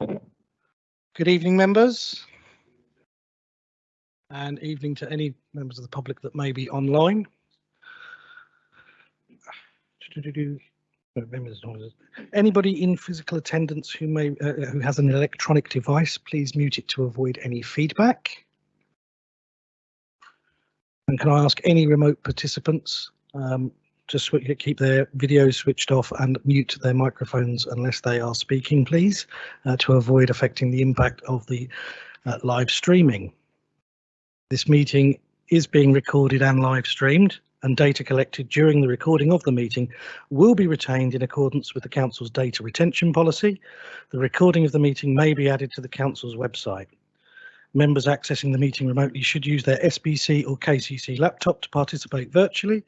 Good evening, members, and evening to any members of the public that may be online. Anybody in physical attendance who has an electronic device, please mute it to avoid any feedback. And can I ask any remote participants to keep their videos switched off and mute their microphones unless they are speaking, please, to avoid affecting the impact of the live streaming. This meeting is being recorded and live streamed, and data collected during the recording of the meeting will be retained in accordance with the Council's data retention policy. The recording of the meeting may be added to the Council's website. Members accessing the meeting remotely should use their SBC or KCC laptop to participate virtually.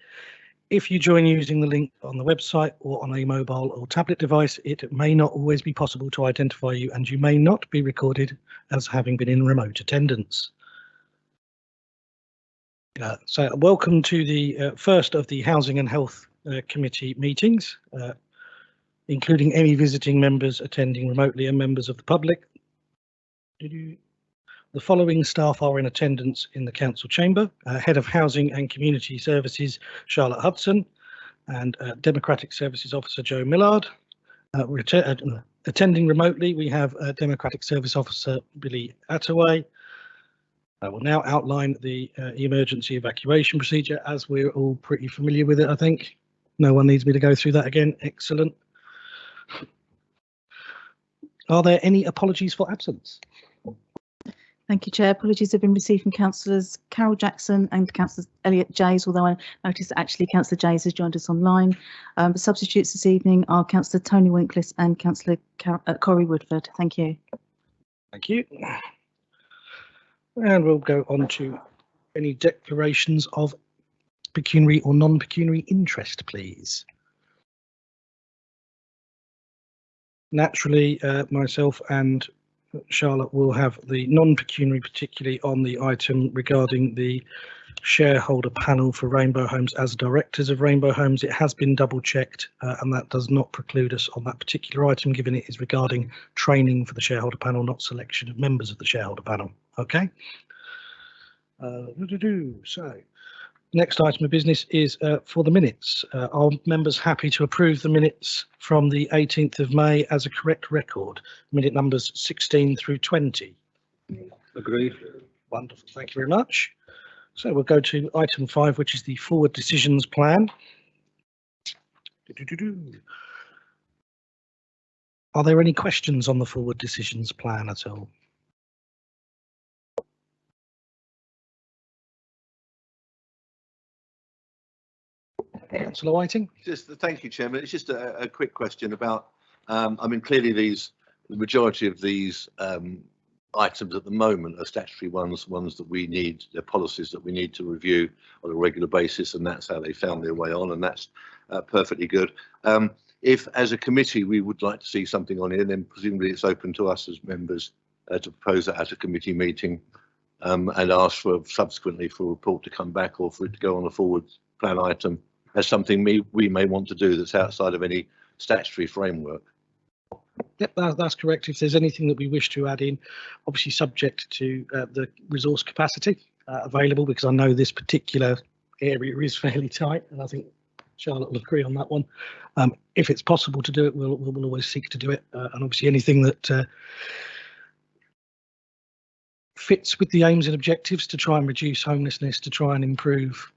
If you join using the link on the website or on a mobile or tablet device, it may not always be possible to identify you, and you may not be recorded as having been in remote attendance. So welcome to the first of the Housing and Health Committee meetings, including any visiting members attending remotely and members of the public. The following staff are in attendance in the Council Chamber: Head of Housing and Community Services, Charlotte Hudson, and Democratic Services Officer, Joe Millard. Attending remotely, we have Democratic Service Officer, Billy Attaway. I will now outline the emergency evacuation procedure, as we're all pretty familiar with it, I think. No one needs me to go through that again. Excellent. Are there any apologies for absence? Thank you, Chair. Apologies have been received from Councillors Carol Jackson and Councillor Elliot Jays, although I noticed that actually Councillor Jays has joined us online. The substitutes this evening are Councillor Tony Winklis and Councillor Corey Woodford. Thank you. Thank you. And we'll go on to any declarations of pecuniary or non-pecuniary interest, please. Naturally, myself and Charlotte will have the non-pecuniary, particularly on the item regarding the shareholder panel for Rainbow Homes as directors of Rainbow Homes. It has been double checked and that does not preclude us on that particular item, given it is regarding training for the shareholder panel, not selection of members of the shareholder panel. Okay. So next item of business is for the minutes. Are members happy to approve the minutes from the 18th of May as a correct record? Minute numbers 16 through 20. Agreed. Wonderful, thank you very much. So we'll go to item 5, which is the forward decisions plan. Are there any questions on the forward decisions plan at all? Councillor Whiting. Just thank you, Chairman. It's just a quick question about. I mean, clearly the majority of these items at the moment are statutory ones that we need, they're policies that we need to review on a regular basis, and that's how they found their way on, and that's perfectly good. If, as a committee, we would like to see something on here, then presumably it's open to us as members to propose that at a committee meeting and ask for subsequently for a report to come back or for it to go on a forward plan item as something we may want to do that's outside of any statutory framework. Yep, that's correct. If there's anything that we wish to add in, obviously subject to the resource capacity available, because I know this particular area is fairly tight, and I think Charlotte will agree on that one. If it's possible to do it, we'll always seek to do it, and obviously anything that fits with the aims and objectives to try and reduce homelessness, to try and improve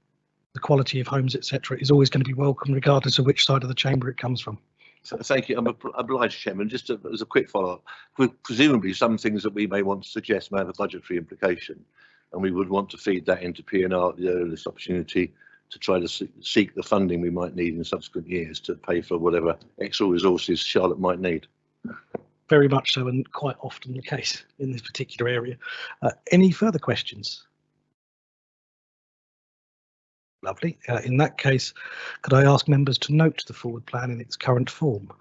the quality of homes, etc., is always going to be welcome, regardless of which side of the chamber it comes from. So, thank you. I'm obliged, Chairman. Just as a quick follow-up, presumably some things that we may want to suggest may have a budgetary implication, and we would want to feed that into P&R at the earliest opportunity to try to seek the funding we might need in subsequent years to pay for whatever extra resources Charlotte might need. Very much so, and quite often the case in this particular area. Any further questions? Lovely. In that case, could I ask members to note the forward plan in its current form?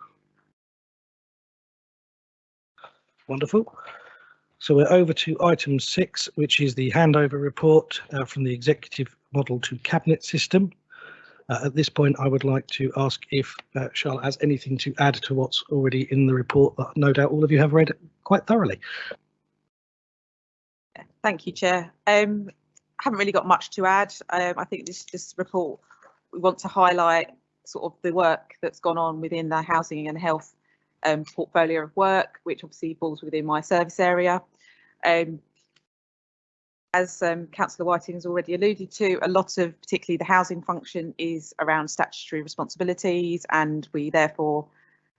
Wonderful. So we're over to item 6, which is the handover report from the executive model to cabinet system. At this point, I would like to ask if Charlotte has anything to add to what's already in the report that no doubt all of you have read quite thoroughly. Thank you, Chair. Haven't really got much to add. I think this report, we want to highlight sort of the work that's gone on within the housing and health portfolio of work, which obviously falls within my service area. As Councillor Whiting has already alluded to, a lot of particularly the housing function is around statutory responsibilities, and we therefore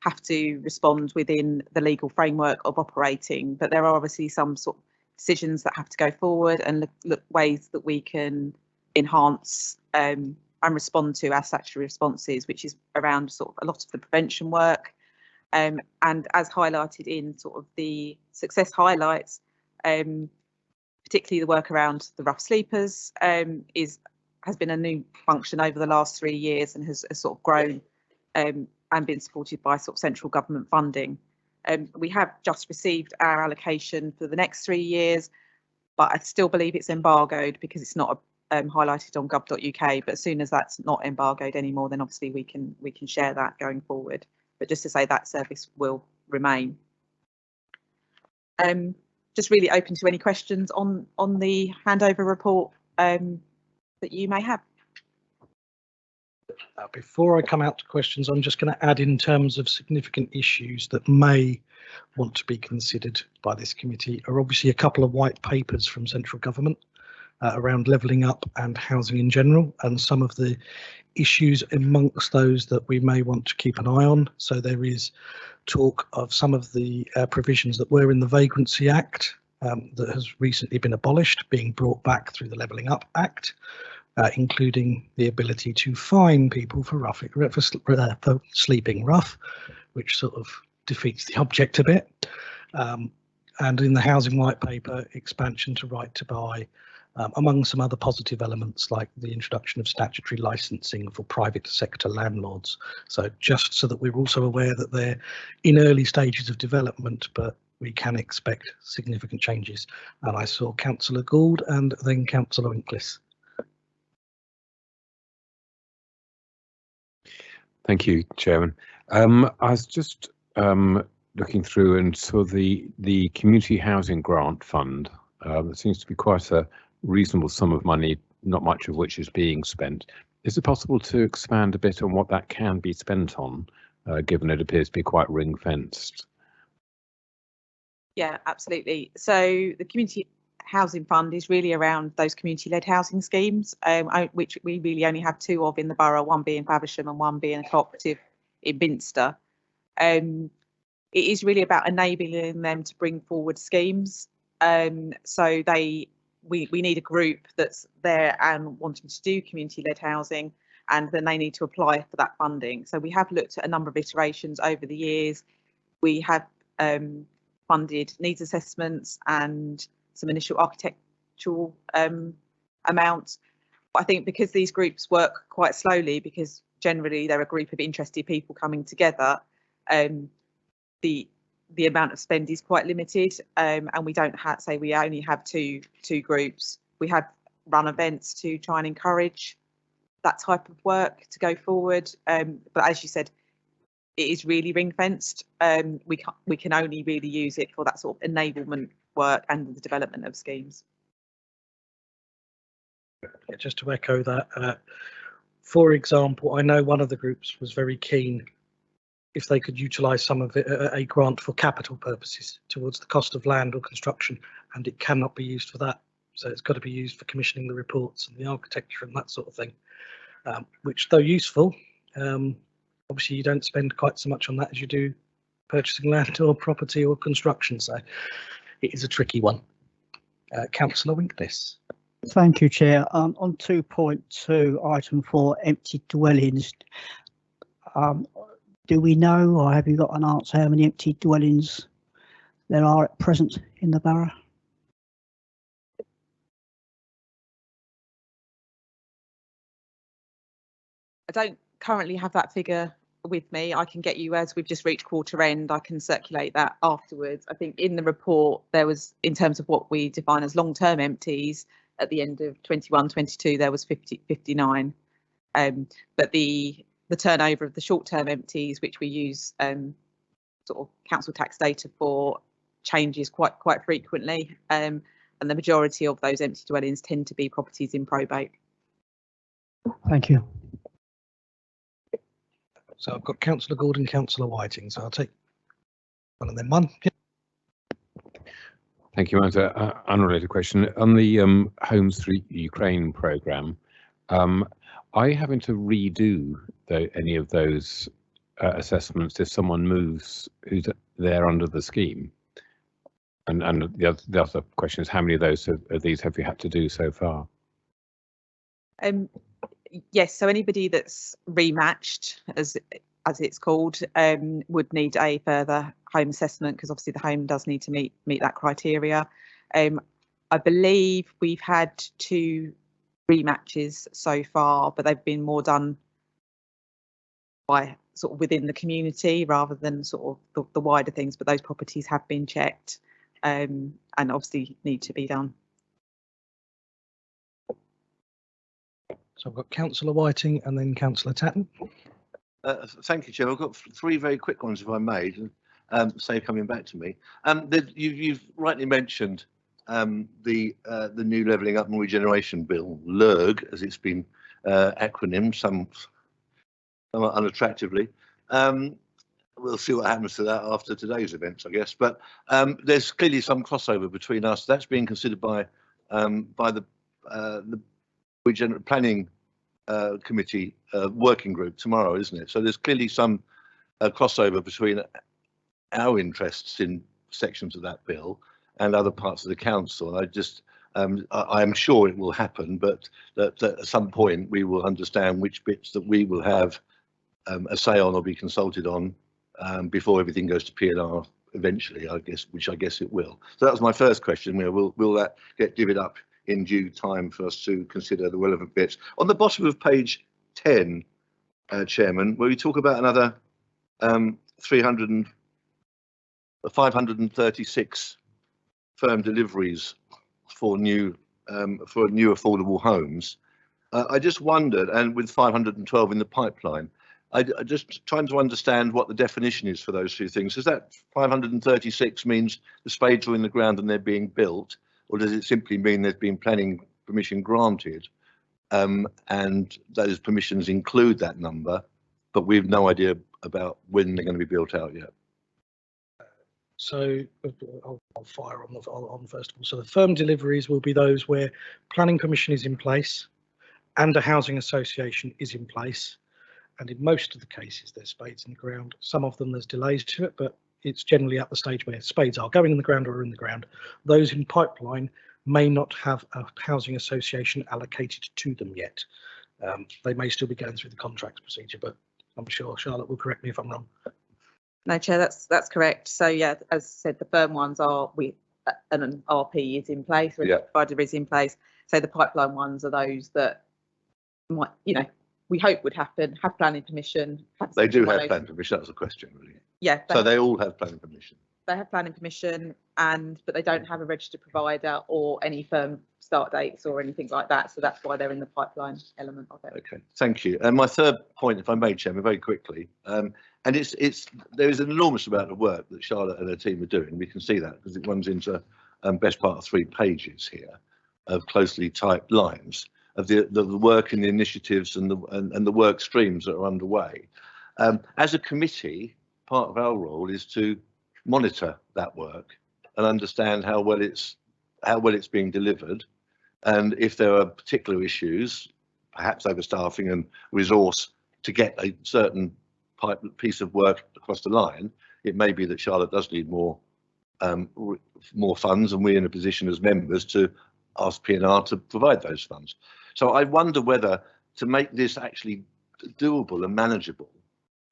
have to respond within the legal framework of operating. But there are obviously some sort of decisions that have to go forward and look ways that we can enhance and respond to our statutory responses, which is around sort of a lot of the prevention work. And as highlighted in sort of the success highlights, particularly the work around the rough sleepers has been a new function over the last 3 years and has sort of grown and been supported by sort of central government funding. We have just received our allocation for the next 3 years, but I still believe it's embargoed because it's not highlighted on gov.uk. But as soon as that's not embargoed anymore, then obviously we can share that going forward. But just to say that service will remain. Just really open to any questions on the handover report that you may have. Before I come out to questions, I'm just going to add in terms of significant issues that may want to be considered by this committee are obviously a couple of white papers from central government around levelling up and housing in general, and some of the issues amongst those that we may want to keep an eye on. So there is talk of some of the provisions that were in the Vagrancy Act that has recently been abolished being brought back through the Levelling Up Act, including the ability to fine people for sleeping rough, which sort of defeats the object a bit. And in the Housing White Paper, expansion to right to buy, among some other positive elements like the introduction of statutory licensing for private sector landlords. So just so that we're also aware that they're in early stages of development, but we can expect significant changes. And I saw Councillor Gould and then Councillor Winklis. Thank you, Chairman. I was just looking through and saw the Community Housing Grant Fund. There seems to be quite a reasonable sum of money, not much of which is being spent. Is it possible to expand a bit on what that can be spent on, given it appears to be quite ring-fenced? Yeah, absolutely. So the Community Housing Fund is really around those community-led housing schemes, which we really only have 2 of in the borough, one being Faversham and one being a cooperative in Binster. It is really about enabling them to bring forward schemes. So we need a group that's there and wanting to do community-led housing, and then they need to apply for that funding. So we have looked at a number of iterations over the years. We have funded needs assessments and some initial architectural amounts. But I think because these groups work quite slowly, because generally they're a group of interested people coming together, the amount of spend is quite limited, and we don't have, say, we only have two groups. We have run events to try and encourage that type of work to go forward. But as you said, it is really ring fenced. We can only really use it for that sort of enablement work and the development of schemes. Just to echo that, for example, I know one of the groups was very keen if they could utilise some of it, a grant for capital purposes towards the cost of land or construction, and it cannot be used for that. So it's got to be used for commissioning the reports and the architecture and that sort of thing, which, though useful, obviously you don't spend quite so much on that as you do purchasing land or property or construction. So it is a tricky one. Councillor Winklis. Thank you, Chair. On 2.2, item 4, empty dwellings. Do we know, or have you got an answer, how many empty dwellings there are at present in the borough? I don't currently have that figure with me. I can get you, as we've just reached quarter end, I can circulate that afterwards. I think in the report there was, in terms of what we define as long-term empties, at the end of 21-22 there was 59. But the turnover of the short-term empties, which we use sort of council tax data for, changes quite frequently, and the majority of those empty dwellings tend to be properties in probate. Thank you. So I've got Councillor Gordon, Councillor Whiting, so I'll take one and then one. Thank you, Martha. Unrelated question. On the Homes Through Ukraine programme, are you having to redo any of those assessments if someone moves who's there under the scheme? And the other question is, how many of these have you had to do so far? Yes, so anybody that's rematched, as it's called, would need a further home assessment, because obviously the home does need to meet that criteria. I believe we've had 2 rematches so far, but they've been more done by sort of within the community rather than sort of the wider things, but those properties have been checked, and obviously need to be done. So I've got Councillor Whiting and then Councillor Tatton. Thank you, Chair. I've got 3 very quick ones, if I may, save coming back to me. You've rightly mentioned the new Levelling Up and Regeneration Bill, LERG, as it's been acronymed, somewhat unattractively. We'll see what happens to that after today's events, I guess. But there's clearly some crossover between us. That's being considered by the Planning Committee working group tomorrow, isn't it? So there's clearly some crossover between our interests in sections of that bill and other parts of the council. I am sure it will happen, but that at some point we will understand which bits that we will have a say on or be consulted on before everything goes to P&R eventually, I guess, which I guess it will. So that was my first question. Will that get divvied up in due time for us to consider the relevant bits? On the bottom of page 10, Chairman, where we talk about another 536 firm deliveries for new affordable homes, I just wondered, and with 512 in the pipeline, I just trying to understand what the definition is for those 2 things. Does that 536 means the spades are in the ground and they're being built, or does it simply mean there's been planning permission granted, and those permissions include that number, but we've no idea about when they're going to be built out yet? So I'll fire on first of all. So the firm deliveries will be those where planning permission is in place and a housing association is in place. And in most of the cases, there's spades in the ground. Some of them there's delays to it, but it's generally at the stage where spades are going in the ground or are in the ground. Those in pipeline may not have a housing association allocated to them yet. They may still be going through the contracts procedure, but I'm sure Charlotte will correct me if I'm wrong. No, Chair, that's correct. So yeah, as I said, the firm ones are an RP is in place, or provider is in place. So the pipeline ones are those that might, we hope would have planning permission. They do have planning permission. That was a question, really. Yeah. So they all have planning permission. They have planning permission, but they don't have a registered provider or any firm start dates or anything like that. So that's why they're in the pipeline element of it. Okay, thank you. And my third point, if I may, Chairman, very quickly, and there is an enormous amount of work that Charlotte and her team are doing. We can see that because it runs into best part of 3 pages here of closely typed lines of the work and the initiatives and the work streams that are underway. As a committee, part of our role is to monitor that work and understand how well it's being delivered, and if there are particular issues, perhaps overstaffing and resource to get a certain piece of work across the line, it may be that Charlotte does need more funds, and we're in a position as members to ask P&R to provide those funds. So I wonder whether to make this actually doable and manageable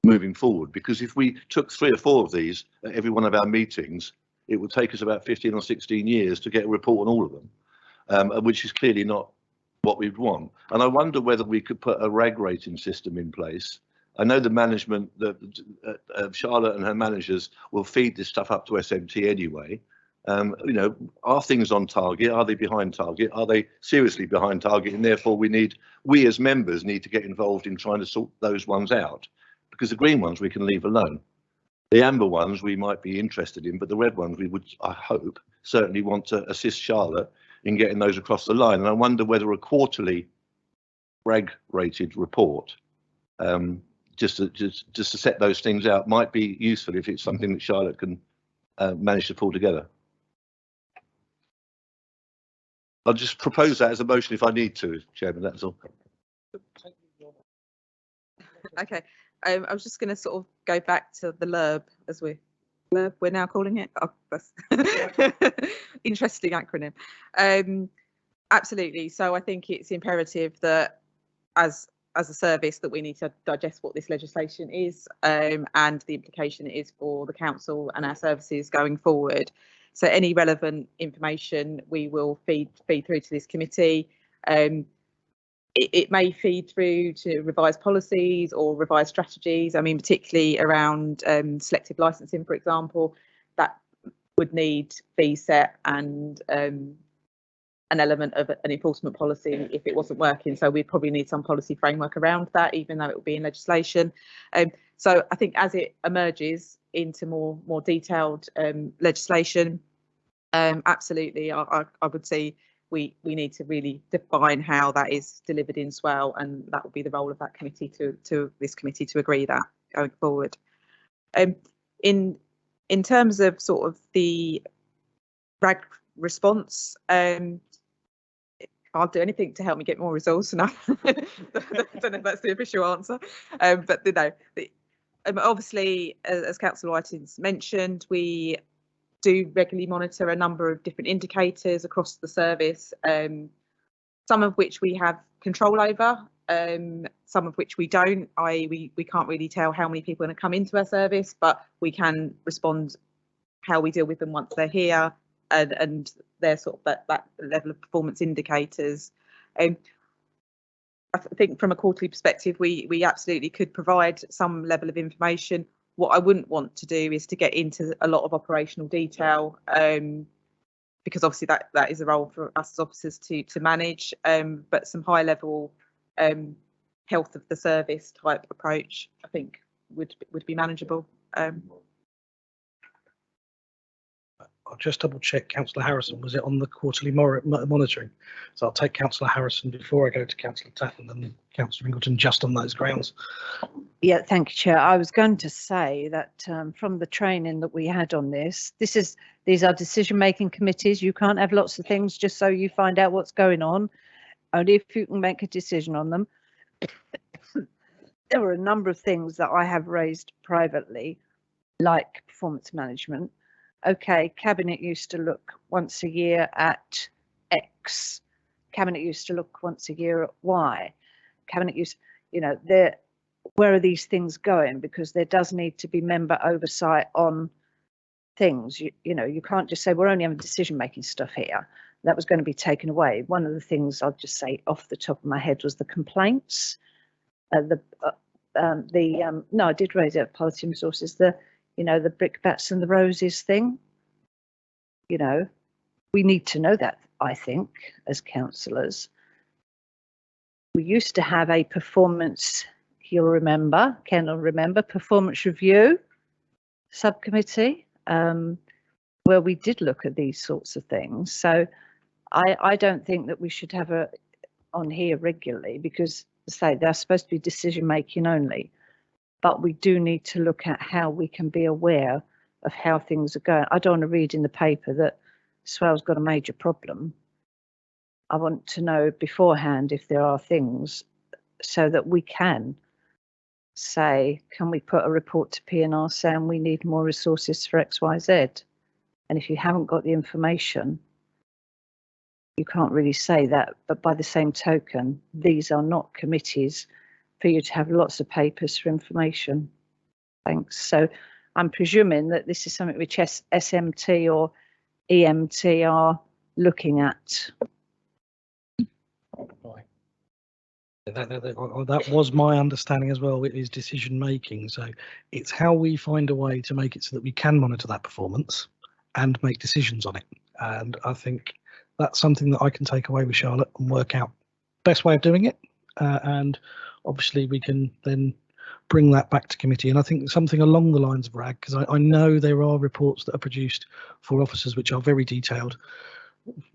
moving forward, because if we took 3 or 4 of these at every one of our meetings, it would take us about 15 or 16 years to get a report on all of them, which is clearly not what we'd want. And I wonder whether we could put a RAG rating system in place. I know the management, Charlotte and her managers will feed this stuff up to SMT anyway. Are things on target? Are they behind target? Are they seriously behind target? And therefore we as members need to get involved in trying to sort those ones out, because the green ones we can leave alone. The amber ones we might be interested in, but the red ones we would, I hope, certainly want to assist Charlotte in getting those across the line. And I wonder whether a quarterly RAG rated report, just to set those things out, might be useful if it's something that Charlotte can manage to pull together. I'll just propose that as a motion if I need to, Chairman, that's all. Okay, I was just going to sort of go back to the LURB, as we're now calling it. Oh, that's interesting acronym. Absolutely. So I think it's imperative that as a service that we need to digest what this legislation is and the implication it is for the council and our services going forward. So any relevant information we will feed through to this committee. It may feed through to revised policies or revised strategies. I mean, particularly around selective licensing, for example, that would need fees set and an element of an enforcement policy if it wasn't working. So we'd probably need some policy framework around that, even though it will be in legislation. So I think as it emerges into more detailed legislation, absolutely, I would say we need to really define how that is delivered in Swale, and that will be the role of that committee to this committee to agree that going forward. In terms of sort of the RAG response, I'll do anything to help me get more resource. And I don't know if that's the official answer, but no. Obviously, as Councillor Whiting's mentioned, we do regularly monitor a number of different indicators across the service, some of which we have control over, some of which we don't. We can't really tell how many people are going to come into our service, but we can respond how we deal with them once they're here, and they're sort of that level of performance indicators. I think from a quarterly perspective, we absolutely could provide some level of information. What I wouldn't want to do is to get into a lot of operational detail, because obviously that is a role for us as officers to manage, but some high level health of the service type approach, I think would be manageable. I'll just double check. Councillor Harrison, was it on the quarterly monitoring? So I'll take Councillor Harrison before I go to Councillor Tatton and Councillor Ingleton just on those grounds. Yeah, thank you, Chair. I was going to say that from the training that we had on this, these are decision-making committees. You can't have lots of things just so you find out what's going on, only if you can make a decision on them. There were a number of things that I have raised privately, like performance management. Okay, Cabinet used to look once a year at X. Cabinet used to look once a year at Y. Cabinet used, where are these things going? Because there does need to be member oversight on things. You can't just say we're only having decision-making stuff here. That was going to be taken away. One of the things I'll just say off the top of my head was the complaints. No, I did raise it at Policy and Resources. The brickbats and the roses thing. We need to know that, I think, as councillors. We used to have a performance, Ken will remember, performance review subcommittee, where we did look at these sorts of things. So I don't think that we should have on here regularly, because, as I say, they're supposed to be decision making only. But we do need to look at how we can be aware of how things are going. I don't want to read in the paper that Swale's got a major problem. I want to know beforehand if there are things, so that we can say, can we put a report to P&R saying we need more resources for XYZ? And if you haven't got the information, you can't really say that. But by the same token, these are not committees for you to have lots of papers for information. Thanks. So I'm presuming that this is something which SMT or EMT are looking at. That was my understanding as well. It is decision making. So it's how we find a way to make it so that we can monitor that performance and make decisions on it. And I think that's something that I can take away with Charlotte and work out best way of doing it. And obviously we can then bring that back to committee, and I think something along the lines of RAG, because I know there are reports that are produced for officers which are very detailed.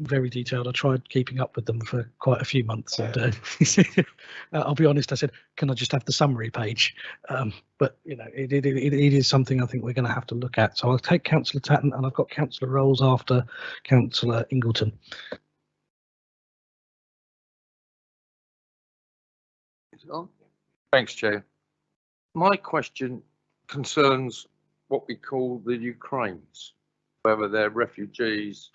I tried keeping up with them for quite a few months, and I'll be honest, I said, can I just have the summary page? But you know, it is something I think we're going to have to look at. So I'll take Councillor Tatton, and I've got Councillor Rolls after Councillor Ingleton. Thanks, Chair. My question concerns what we call the Ukrainians, whether they're refugees.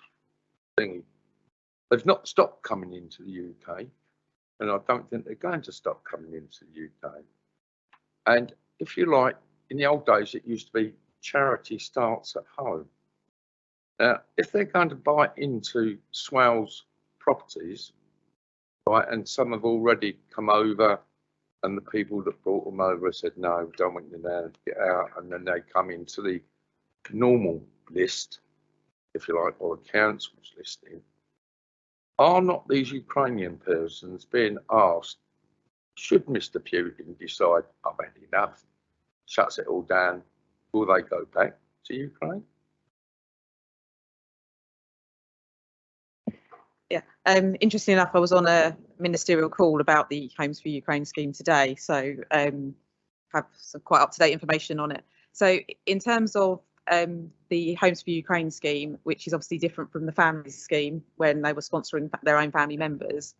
They've not stopped coming into the UK, and I don't think they're going to stop coming into the UK. And if you like, in the old days, it used to be charity starts at home. Now, if they're going to buy into Swales properties, right, and some have already come over, and the people that brought them over said, no, we don't want you now to get out, and then they come into the normal list, if you like, or a council's listing, are not these Ukrainian persons being asked, should Mr. Putin decide, I've had enough, shuts it all down, will they go back to Ukraine? Yeah, interesting enough, I was on a ministerial call about the Homes for Ukraine scheme today, so have some quite up-to-date information on it. So in terms of the Homes for Ukraine scheme, which is obviously different from the family scheme when they were sponsoring their own family members,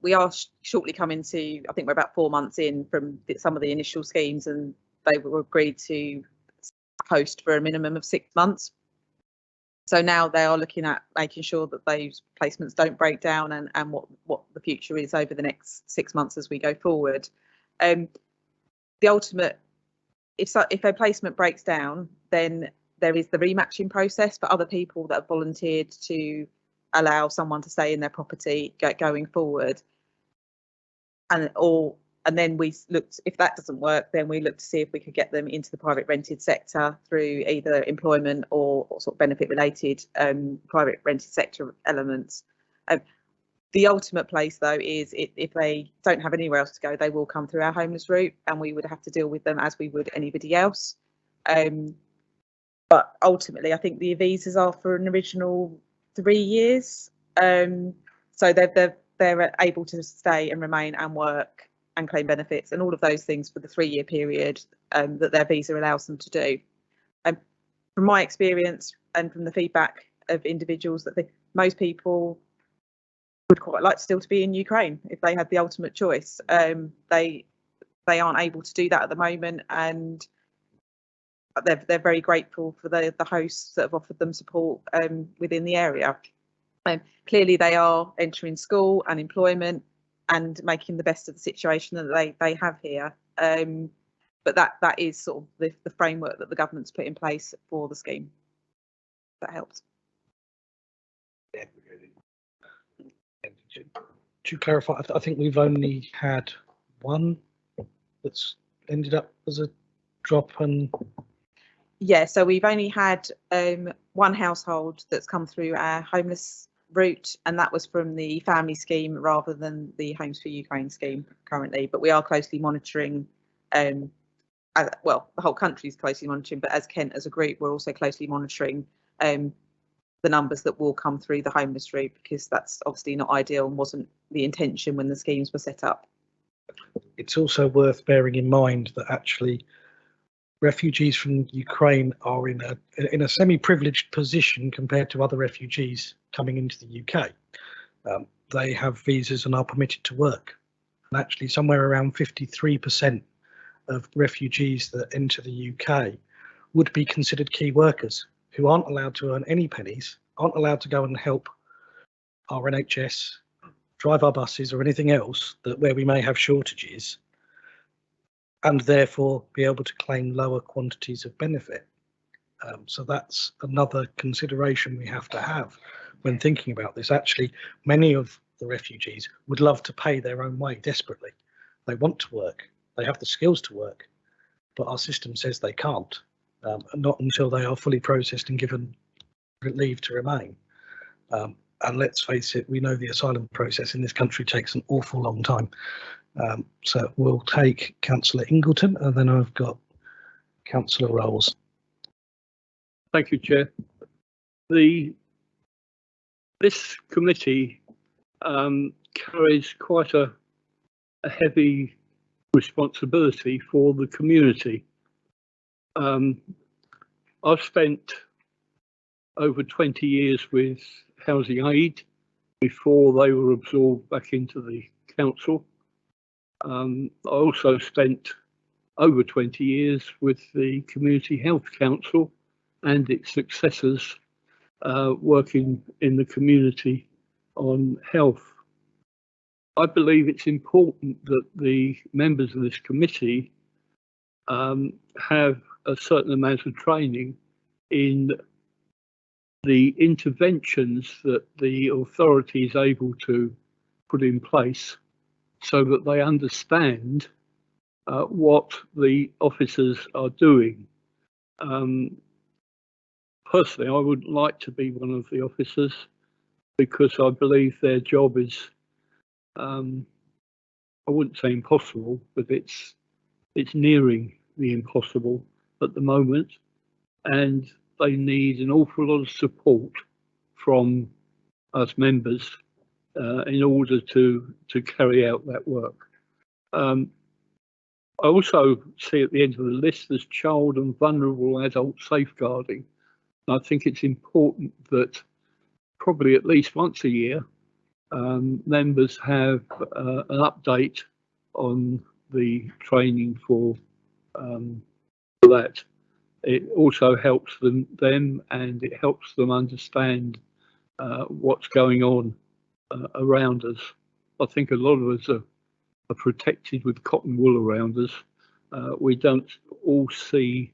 we are shortly coming to, I think we're about 4 months in from some of the initial schemes, and they were agreed to host for a minimum of 6 months. So now they are looking at making sure that those placements don't break down, and what the future is over the next 6 months as we go forward. The ultimate, if a placement breaks down, then there is the rematching process for other people that have volunteered to allow someone to stay in their property going forward. And then we looked, if that doesn't work, then we look to see if we could get them into the private rented sector through either employment or sort of benefit related private rented sector elements. The ultimate place though is if they don't have anywhere else to go, they will come through our homeless route, and we would have to deal with them as we would anybody else. But ultimately, I think the visas are for an original 3 years, so they're able to stay and remain and work and claim benefits and all of those things for the 3-year period that their visa allows them to do. From my experience and from the feedback of individuals, that most people would quite like still to be in Ukraine if they had the ultimate choice. They aren't able to do that at the moment, and they're very grateful for the hosts that have offered them support within the area. Clearly they are entering school and employment and making the best of the situation that they have here. But that is sort of the framework that the government's put in place for the scheme. That helps. To clarify, I think we've only had one that's ended up as a drop. And yeah, so we've only had one household that's come through our homeless route, and that was from the family scheme rather than the Homes for Ukraine scheme currently. But we are closely monitoring, well, the whole country is closely monitoring, but as Kent as a group, we're also closely monitoring the numbers that will come through the homeless route, because that's obviously not ideal and wasn't the intention when the schemes were set up. It's also worth bearing in mind that actually refugees from Ukraine are in a semi-privileged position compared to other refugees coming into the UK. They have visas and are permitted to work. And actually somewhere around 53% of refugees that enter the UK would be considered key workers who aren't allowed to earn any pennies, aren't allowed to go and help our NHS, drive our buses or anything else where we may have shortages, and therefore be able to claim lower quantities of benefit. So that's another consideration we have to have when thinking about this. Actually, many of the refugees would love to pay their own way desperately. They want to work, they have the skills to work, but our system says they can't, not until they are fully processed and given leave to remain. And let's face it, we know the asylum process in this country takes an awful long time. So we'll take Councillor Ingleton, and then I've got Councillor Rolls. Thank you, Chair. This committee carries quite a heavy responsibility for the community. I've spent over 20 years with Housing Aid before they were absorbed back into the council. I also spent over 20 years with the Community Health Council and its successors working in the community on health. I believe it's important that the members of this committee have a certain amount of training in the interventions that the authority is able to put in place so that they understand what the officers are doing. Personally, I would like to be one of the officers because I believe their job is, I wouldn't say impossible, but it's nearing the impossible at the moment, and they need an awful lot of support from us members in order to carry out that work. I also see at the end of the list there's child and vulnerable adult safeguarding. I think it's important that probably at least once a year members have an update on the training for that. It also helps them and it helps them understand what's going on around us. I think a lot of us are protected with cotton wool around us. We don't all see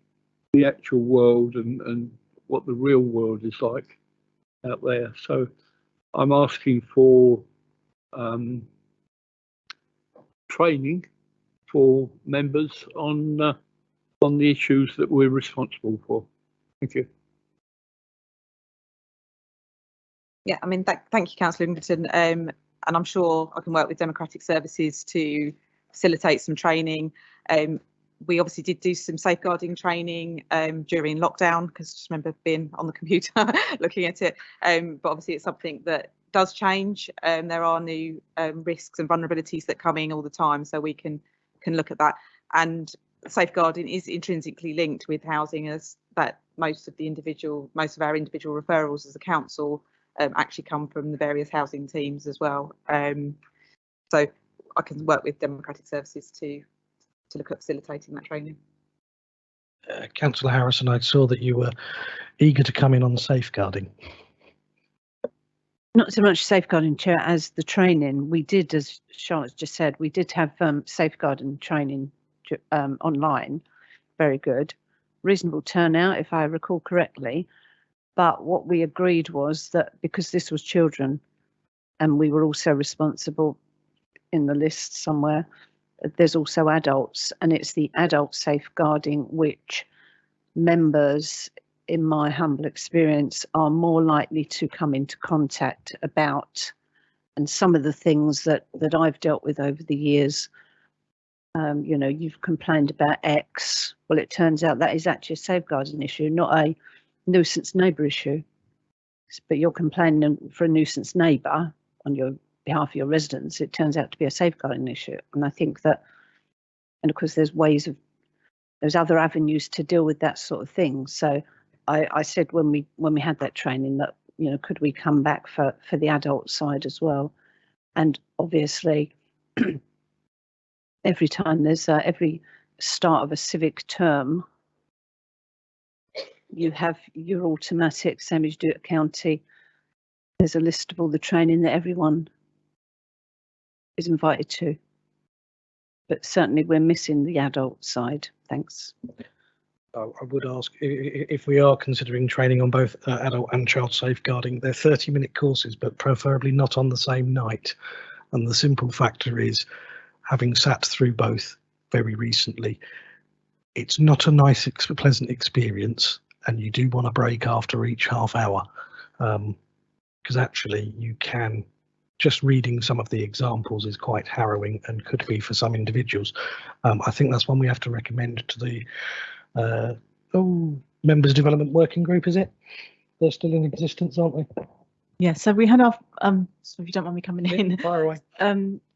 the actual world and what the real world is like out there. So I'm asking for training for members on the issues that we're responsible for. Thank you. Yeah, I mean, thank you, Councillor Ingleton. And I'm sure I can work with Democratic Services to facilitate some training. We obviously did do some safeguarding training during lockdown, because I just remember being on the computer looking at it. But obviously it's something that does change. There are new risks and vulnerabilities that come in all the time, so we can look at that. And safeguarding is intrinsically linked with housing, as that most of our individual referrals as a council actually come from the various housing teams as well. So I can work with Democratic Services to look at facilitating that training. Councillor Harrison, I saw that you were eager to come in on safeguarding. Not so much safeguarding, Chair, as the training. We did, as Charlotte just said, we did have safeguarding training online. Very good. Reasonable turnout, if I recall correctly. But what we agreed was that because this was children and we were also responsible in the list somewhere, there's also adults, and it's the adult safeguarding which members, in my humble experience, are more likely to come into contact about. And some of the things that I've dealt with over the years, you know, you've complained about X. Well, it turns out that is actually a safeguarding issue, not a nuisance neighbour issue. But you're complaining for a nuisance neighbour on your behalf of your residents. It turns out to be a safeguarding issue. And I think that, and of course there's other avenues to deal with that sort of thing. So I said when we had that training that, you know, could we come back for the adult side as well? And obviously every time there's every start of a civic term, you have your automatic, same as you do at county, there's a list of all the training that everyone is invited to. But certainly we're missing the adult side. Thanks. I would ask if we are considering training on both adult and child safeguarding, they're 30-minute courses, but preferably not on the same night. And the simple factor is, having sat through both very recently, it's not a nice, pleasant experience, and you do want a break after each half hour, because actually you can just reading some of the examples is quite harrowing and could be for some individuals. I think that's one we have to recommend to the Members Development Working Group, is it? They're still in existence, aren't they? Yeah, so we had our, so if you don't mind me coming in, Fire away.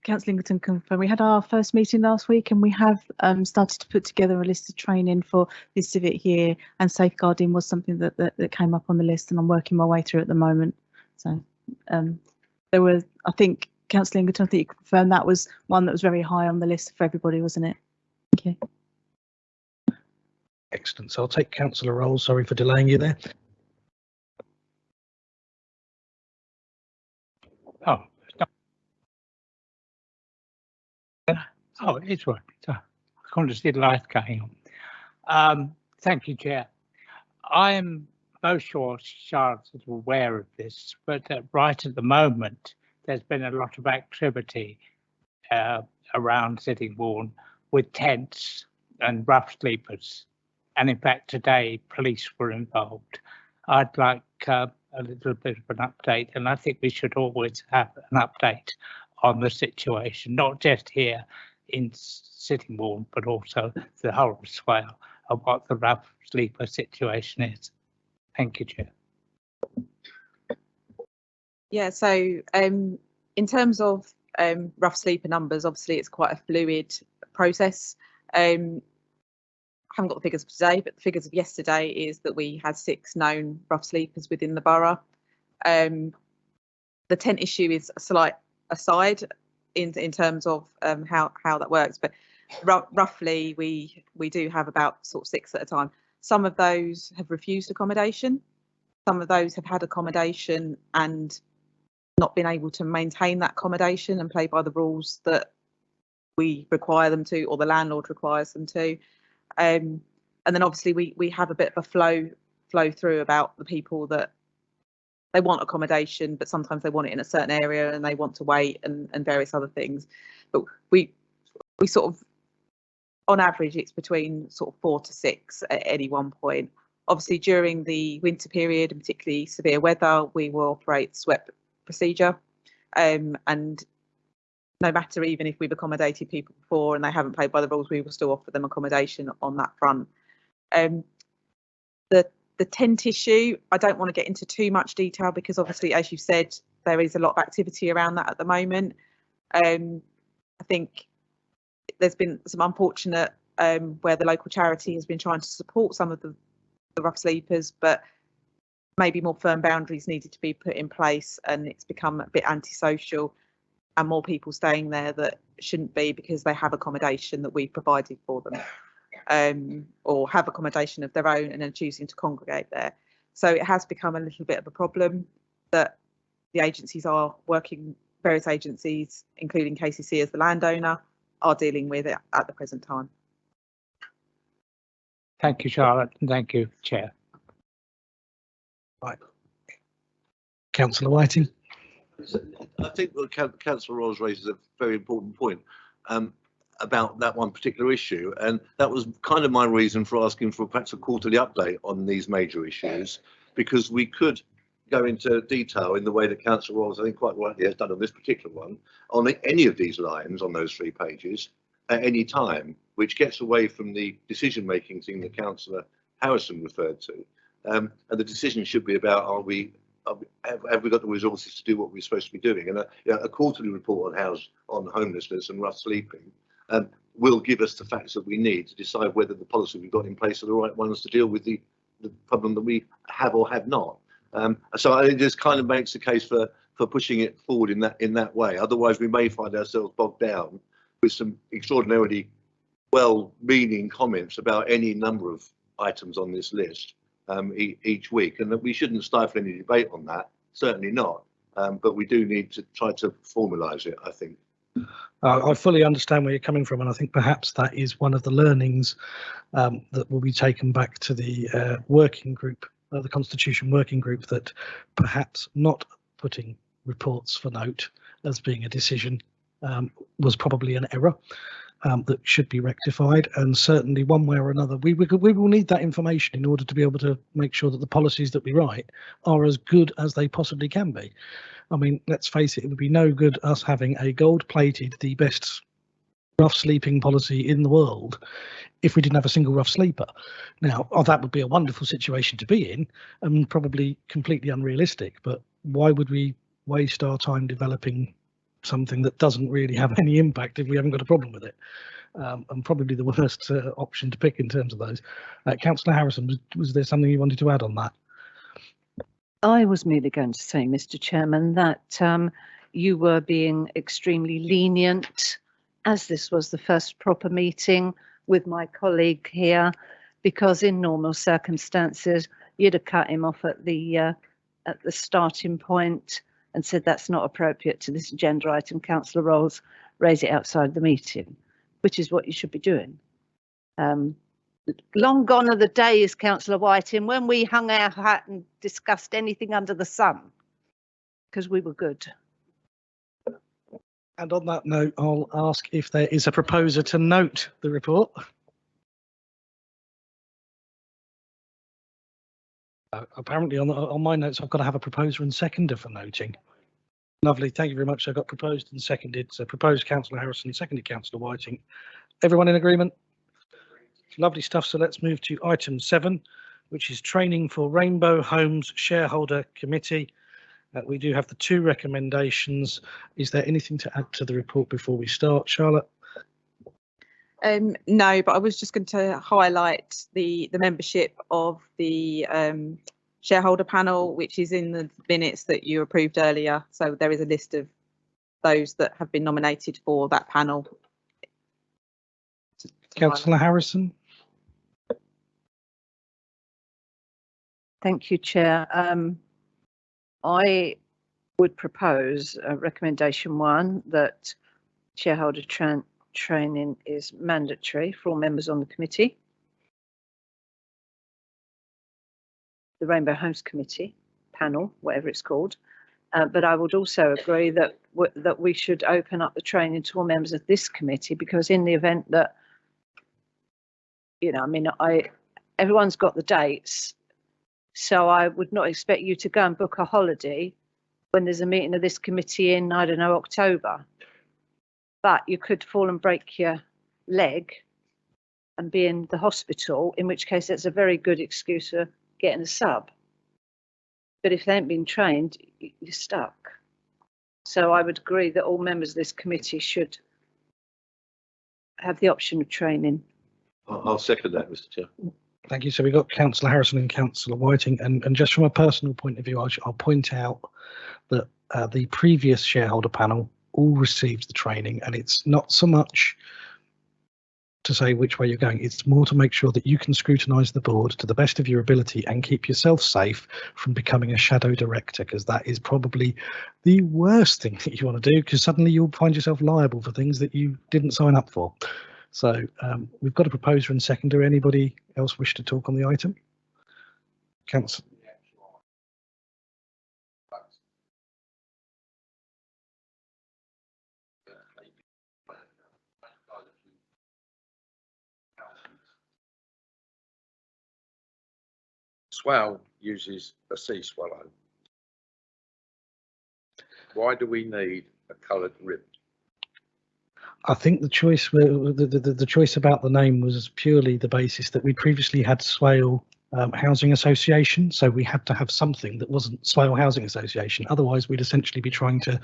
Councillor Ingleton confirmed, we had our first meeting last week and we have started to put together a list of training for this civic year, and safeguarding was something that came up on the list, and I'm working my way through at the moment. So there were, I think, Councillor Ingleton, I think you confirmed that was one that was very high on the list for everybody, wasn't it? Thank you. Excellent. So I'll take Councillor Rolls. Sorry for delaying you there. Oh, oh, it's right. I can't see the light going on. Thank you, Chair. I am most sure Charlotte is aware of this, but right at the moment, there's been a lot of activity around Sittingbourne with tents and rough sleepers. And in fact, today, police were involved. I'd like a little bit of an update, and I think we should always have an update on the situation, not just here in Sittingbourne, but also the whole of Swale, of what the rough sleeper situation is. Thank you, Chair. Yeah, so in terms of rough sleeper numbers, obviously it's quite a fluid process. I haven't got the figures for today, but the figures of yesterday is that we had 6 known rough sleepers within the borough. The tent issue is a slight aside in terms of how that works, but roughly we do have about sort of 6 at a time. Some of those have refused accommodation. Some of those have had accommodation and not been able to maintain that accommodation and play by the rules that we require them to, or the landlord requires them to. And then obviously we have a bit of a flow through about the people that they want accommodation, but sometimes they want it in a certain area and they want to wait and various other things. But we sort of, on average, it's between sort of 4 to 6 at any one point. Obviously, during the winter period, and particularly severe weather, we will operate swept procedure. And no matter even if we've accommodated people before and they haven't played by the rules, we will still offer them accommodation on that front. The tent issue, I don't want to get into too much detail because obviously, as you said, there is a lot of activity around that at the moment. I think there's been some unfortunate where the local charity has been trying to support some of the rough sleepers, but maybe more firm boundaries needed to be put in place, and it's become a bit antisocial and more people staying there that shouldn't be because they have accommodation that we've provided for them, or have accommodation of their own and are choosing to congregate there. So it has become a little bit of a problem that the agencies are working, various agencies, including KCC as the landowner, are dealing with it at the present time. Thank you, Charlotte, and thank you, Chair. Right. Councillor Whiting. I think that Councillor Rolls raises a very important point about that one particular issue, and that was kind of my reason for asking for perhaps a quarterly update on these major issues, because we could go into detail in the way that Councillor Rolls, I think quite rightly has done on this particular one, on any of these lines on those 3 pages at any time, which gets away from the decision-making thing that Councillor Harrison referred to. And the decision should be about, have we got the resources to do what we're supposed to be doing? And a quarterly report on homelessness and rough sleeping will give us the facts that we need to decide whether the policy we've got in place are the right ones to deal with the problem that we have or have not. So I think this kind of makes the case for pushing it forward in that way. Otherwise, we may find ourselves bogged down with some extraordinarily well-meaning comments about any number of items on this list each week, and that we shouldn't stifle any debate on that. Certainly not. But we do need to try to formalise it, I think. I fully understand where you're coming from, and I think perhaps that is one of the learnings that will be taken back to the working group, the Constitution Working Group, that perhaps not putting reports for note as being a decision was probably an error. that should be rectified, and certainly one way or another we will need that information in order to be able to make sure that the policies that we write are as good as they possibly can be. I mean, let's face it, it would be no good us having a gold-plated, the best rough sleeping policy in the world if we didn't have a single rough sleeper. Now, that would be a wonderful situation to be in and probably completely unrealistic, but why would we waste our time developing something that doesn't really have any impact if we haven't got a problem with it? And probably the worst option to pick in terms of those. Councillor Harrison, was there something you wanted to add on that? I was merely going to say, Mr. Chairman, that you were being extremely lenient, as this was the first proper meeting with my colleague here, because in normal circumstances you'd have cut him off at the starting point and said that's not appropriate to this agenda item. Councillor Rolls, raise it outside the meeting, which is what you should be doing. Long gone are the days, Councillor Whiting, when we hung our hat and discussed anything under the sun, because we were good. And on that note, I'll ask if there is a proposer to note the report. Apparently on my notes, I've got to have a proposer and seconder for noting. Lovely, thank you very much. I got proposed and seconded. So proposed Councillor Harrison, seconded Councillor Whiting. Everyone in agreement? Lovely stuff. So let's move to item 7, which is training for Rainbow Homes Shareholder Committee. We do have the 2 recommendations. Is there anything to add to the report before we start, Charlotte? No, but I was just going to highlight the membership of the shareholder panel, which is in the minutes that you approved earlier. So there is a list of those that have been nominated for that panel. Councillor Harrison. Thank you, Chair. I would propose recommendation 1 that shareholder training is mandatory for all members on the committee. The Rainbow Homes Committee panel, whatever it's called. But I would also agree that we should open up the training to all members of this committee, because in the event that, you know, I mean, everyone's got the dates, so I would not expect you to go and book a holiday when there's a meeting of this committee in, I don't know, October. But you could fall and break your leg and be in the hospital, in which case that's a very good excuse for getting a sub. But if they haven't been trained, you're stuck. So I would agree that all members of this committee should have the option of training. I'll second that, Mr. Chair. Thank you. So we've got Councillor Harrison and Councillor Whiting, and just from a personal point of view, I'll point out that the previous shareholder panel all received the training, and it's not so much to say which way you're going, it's more to make sure that you can scrutinise the board to the best of your ability and keep yourself safe from becoming a shadow director, because that is probably the worst thing that you want to do, because suddenly you'll find yourself liable for things that you didn't sign up for. So we've got a proposer and seconder. Anybody else wish to talk on the item? Councillor. Swell uses a sea swallow. Why do we need a coloured ribbon? I think the choice, the choice about the name was purely the basis that we previously had Swale Housing Association, so we had to have something that wasn't Swale Housing Association. Otherwise, we'd essentially be trying to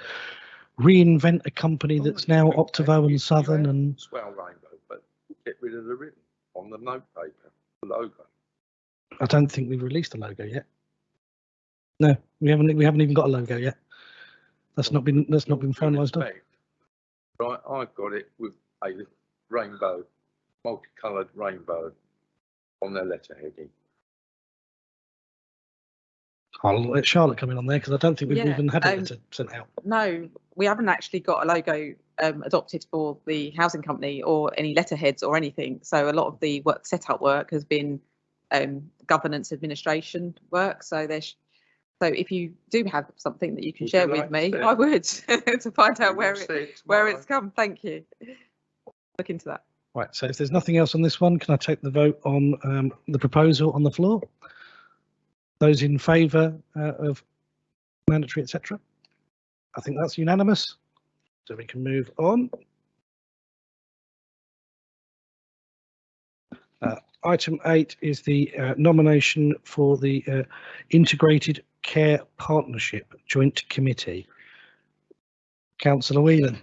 reinvent a company that's now Optivo and Southern and Swale Rainbow, but get rid of the ribbon on the note paper, the logo. I don't think we've released a logo yet. No, we haven't even got a logo yet. That's not been finalised. Right, I've got it with a rainbow, multicoloured rainbow on their letterheading. I'll let Charlotte come in on there, because I don't think we've even had a letter sent out. No, we haven't actually got a logo adopted for the housing company or any letterheads or anything. So a lot of the setup work has been governance administration work. So so if you do have something that you can share with me, I would to find out where it's come. Thank you. look into that. Right, so if there's nothing else on this one, can I take the vote on the proposal on the floor? Those in favour of mandatory, etc. I think that's unanimous. So we can move on. Item 8 is the nomination for the Integrated Care Partnership Joint Committee. Councillor Whelan.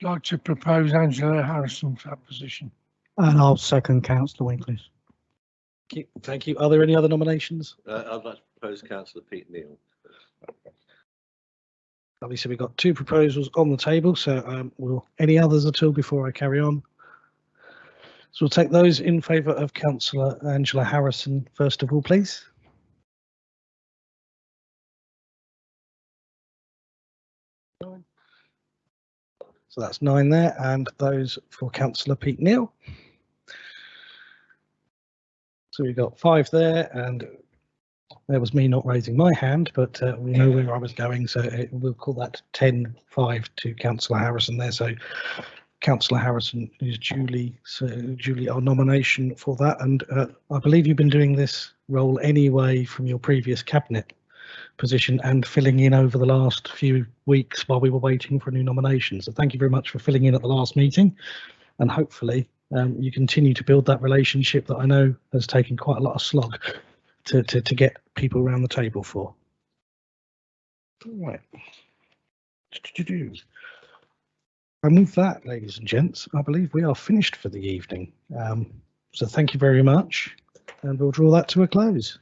I'd like to propose Angela Harrison for that position. And I'll second Councillor Winkless. Thank you. Are there any other nominations? I'd like to propose Councillor Pete Neal. Lovely. So we've got 2 proposals on the table. So will any others at all before I carry on? So we'll take those in favour of Councillor Angela Harrison first of all, please. So that's 9 there, and those for Councillor Pete Neal. So we've got 5 there, and there was me not raising my hand, but we know where I was going, so we'll call that 10-5 to Councillor Harrison there. So Councillor Harrison is duly our nomination for that, and I believe you've been doing this role anyway from your previous cabinet position and filling in over the last few weeks while we were waiting for a new nomination. So thank you very much for filling in at the last meeting, and hopefully you continue to build that relationship that I know has taken quite a lot of slog to get people around the table for. Right. And with that, ladies and gents, I believe we are finished for the evening. So thank you very much, and we'll draw that to a close.